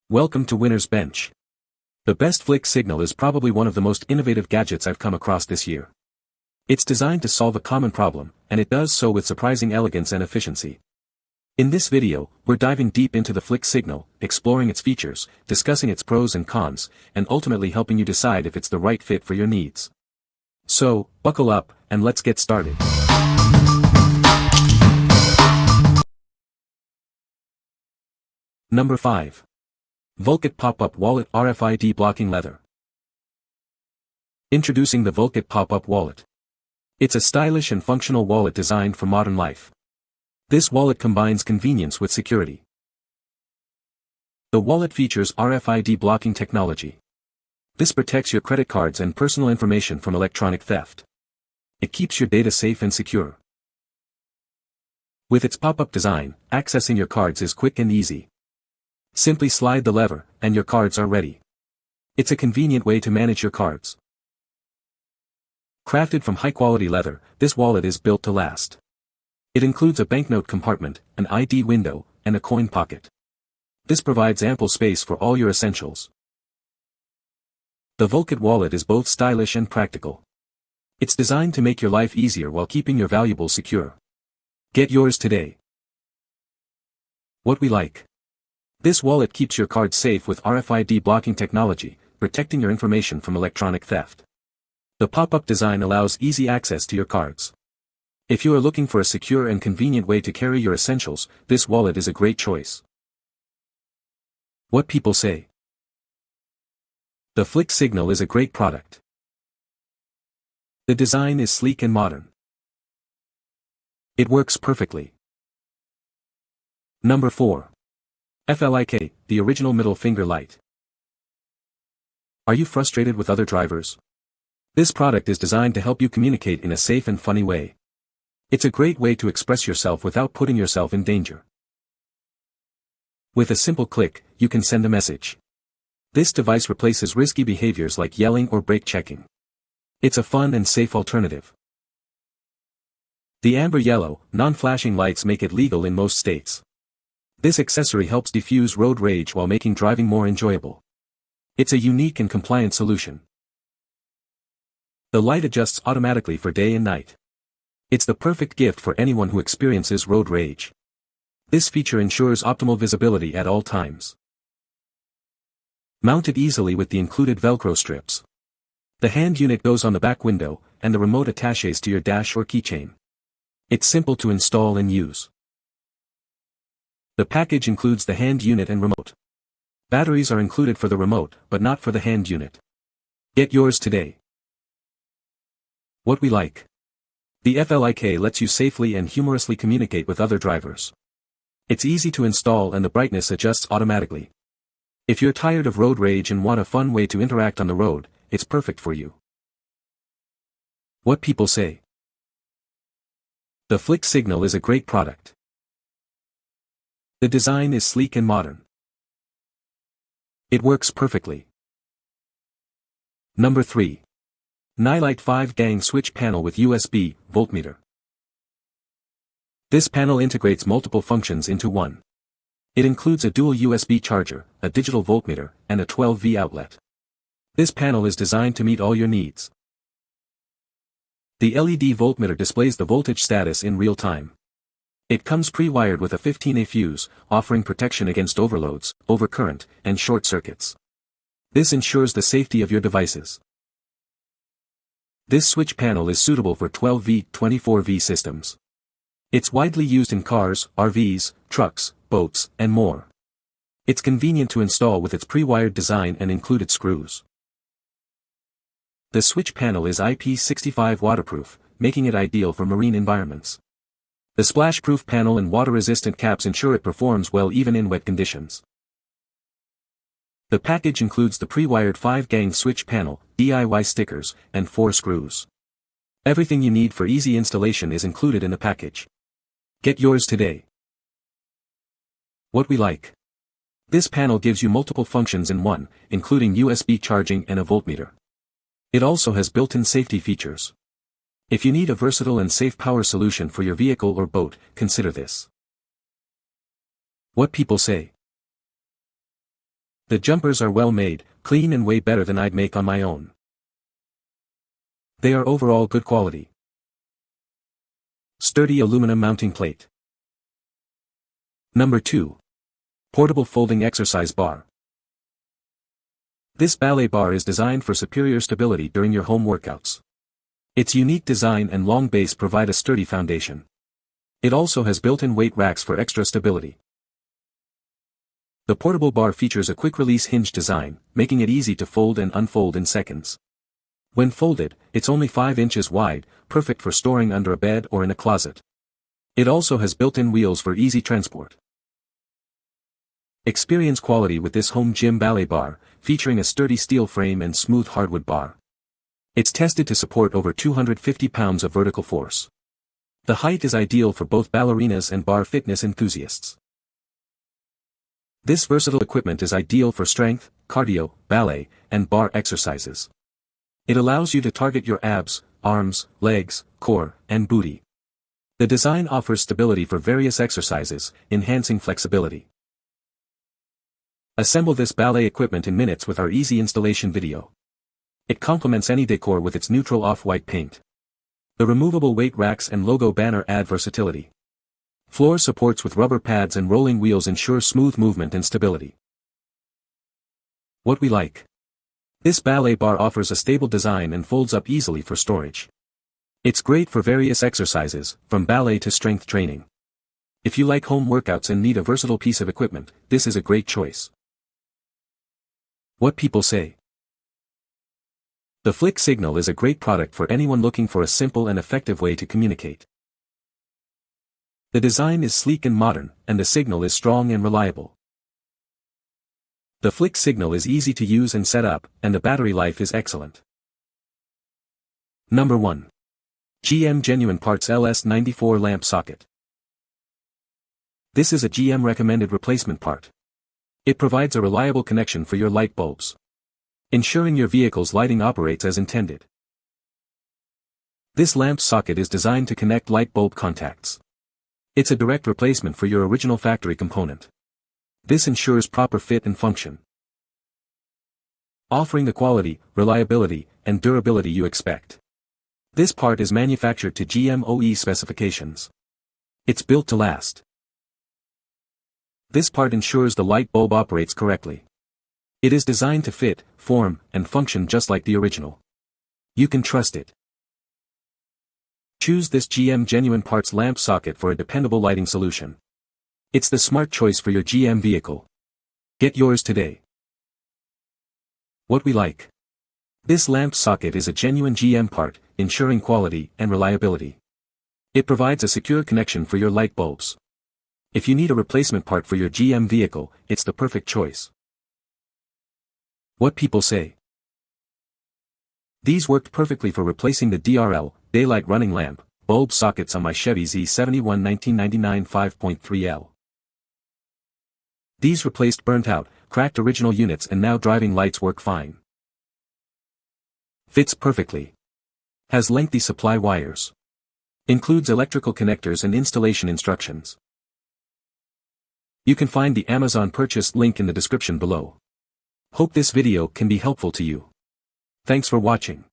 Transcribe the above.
Welcome to Winner's Bench. The best Flik Signal is probably one of the most innovative gadgets I've come across this year. It's designed to solve a common problem, and it does so with surprising elegance and efficiency. In this video, we're diving deep into the Flik Signal, exploring its features, discussing its pros and cons, and ultimately helping you decide if it's the right fit for your needs. So, buckle up, and let's get started. Number 5. VULKIT Pop-Up Wallet RFID Blocking Leather. Introducing the VULKIT Pop-Up Wallet. It's a stylish and functional wallet designed for modern life. This wallet combines convenience with security. The wallet features RFID blocking technology. This protects your credit cards and personal information from electronic theft. It keeps your data safe and secure. With its pop-up design, accessing your cards is quick and easy. Simply slide the lever, and your cards are ready. It's a convenient way to manage your cards. Crafted from high-quality leather, this wallet is built to last. It includes a banknote compartment, an ID window, and a coin pocket. This provides ample space for all your essentials. The VULKIT wallet is both stylish and practical. It's designed to make your life easier while keeping your valuables secure. Get yours today. What we like. This wallet keeps your cards safe with RFID blocking technology, protecting your information from electronic theft. The pop-up design allows easy access to your cards. If you are looking for a secure and convenient way to carry your essentials, this wallet is a great choice. What people say. The Flik Signal is a great product. The design is sleek and modern. It works perfectly. Number 4. Flik, the original middle finger light. Are you frustrated with other drivers? This product is designed to help you communicate in a safe and funny way. It's a great way to express yourself without putting yourself in danger. With a simple click, you can send a message. This device replaces risky behaviors like yelling or brake checking. It's a fun and safe alternative. The amber yellow, non-flashing lights make it legal in most states. This accessory helps diffuse road rage while making driving more enjoyable. It's a unique and compliant solution. The light adjusts automatically for day and night. It's the perfect gift for anyone who experiences road rage. This feature ensures optimal visibility at all times. Mounted easily with the included Velcro strips. The hand unit goes on the back window, and the remote attaches to your dash or keychain. It's simple to install and use. The package includes the hand unit and remote. Batteries are included for the remote, but not for the hand unit. Get yours today. What we like. The Flik lets you safely and humorously communicate with other drivers. It's easy to install and the brightness adjusts automatically. If you're tired of road rage and want a fun way to interact on the road, it's perfect for you. What people say. The Flik Signal is a great product. The design is sleek and modern. It works perfectly. Number 3. Nilight 5-gang switch panel with USB, Voltmeter. This panel integrates multiple functions into one. It includes a dual USB charger, a digital voltmeter, and a 12V outlet. This panel is designed to meet all your needs. The LED voltmeter displays the voltage status in real time. It comes pre-wired with a 15A fuse, offering protection against overloads, overcurrent, and short circuits. This ensures the safety of your devices. This switch panel is suitable for 12V, 24V systems. It's widely used in cars, RVs, trucks, boats, and more. It's convenient to install with its pre-wired design and included screws. The switch panel is IP65 waterproof, making it ideal for marine environments. The splash-proof panel and water-resistant caps ensure it performs well even in wet conditions. The package includes the pre-wired 5-gang switch panel, DIY stickers, and 4 screws. Everything you need for easy installation is included in the package. Get yours today. What we like. This panel gives you multiple functions in one, including USB charging and a voltmeter. It also has built-in safety features. If you need a versatile and safe power solution for your vehicle or boat, consider this. What people say. The jumpers are well made, clean and way better than I'd make on my own. They are overall good quality. Sturdy aluminum mounting plate. Number 2. Portable folding exercise bar. This ballet bar is designed for superior stability during your home workouts. Its unique design and long base provide a sturdy foundation. It also has built-in weight racks for extra stability. The portable bar features a quick-release hinge design, making it easy to fold and unfold in seconds. When folded, it's only 5 inches wide, perfect for storing under a bed or in a closet. It also has built-in wheels for easy transport. Experience quality with this home gym ballet bar, featuring a sturdy steel frame and smooth hardwood bar. It's tested to support over 250 pounds of vertical force. The height is ideal for both ballerinas and bar fitness enthusiasts. This versatile equipment is ideal for strength, cardio, ballet, and bar exercises. It allows you to target your abs, arms, legs, core, and booty. The design offers stability for various exercises, enhancing flexibility. Assemble this ballet equipment in minutes with our easy installation video. It complements any decor with its neutral off-white paint. The removable weight racks and logo banner add versatility. Floor supports with rubber pads and rolling wheels ensure smooth movement and stability. What we like. This ballet bar offers a stable design and folds up easily for storage. It's great for various exercises, from ballet to strength training. If you like home workouts and need a versatile piece of equipment, this is a great choice. What people say. The Flik Signal is a great product for anyone looking for a simple and effective way to communicate. The design is sleek and modern, and the signal is strong and reliable. The Flik Signal is easy to use and set up, and the battery life is excellent. Number 1. GM Genuine Parts LS94 Lamp Socket. This is a GM recommended replacement part. It provides a reliable connection for your light bulbs, ensuring your vehicle's lighting operates as intended. This lamp socket is designed to connect light bulb contacts. It's a direct replacement for your original factory component. This ensures proper fit and function, offering the quality, reliability, and durability you expect. This part is manufactured to GM OE specifications. It's built to last. This part ensures the light bulb operates correctly. It is designed to fit, form, and function just like the original. You can trust it. Choose this GM Genuine Parts lamp socket for a dependable lighting solution. It's the smart choice for your GM vehicle. Get yours today. What we like. This lamp socket is a genuine GM part, ensuring quality and reliability. It provides a secure connection for your light bulbs. If you need a replacement part for your GM vehicle, it's the perfect choice. What people say. These worked perfectly for replacing the DRL, daylight running lamp, bulb sockets on my Chevy Z71 1999 5.3L. These replaced burnt-out, cracked original units and now driving lights work fine. Fits perfectly. Has lengthy supply wires. Includes electrical connectors and installation instructions. You can find the Amazon purchase link in the description below. Hope this video can be helpful to you. Thanks for watching.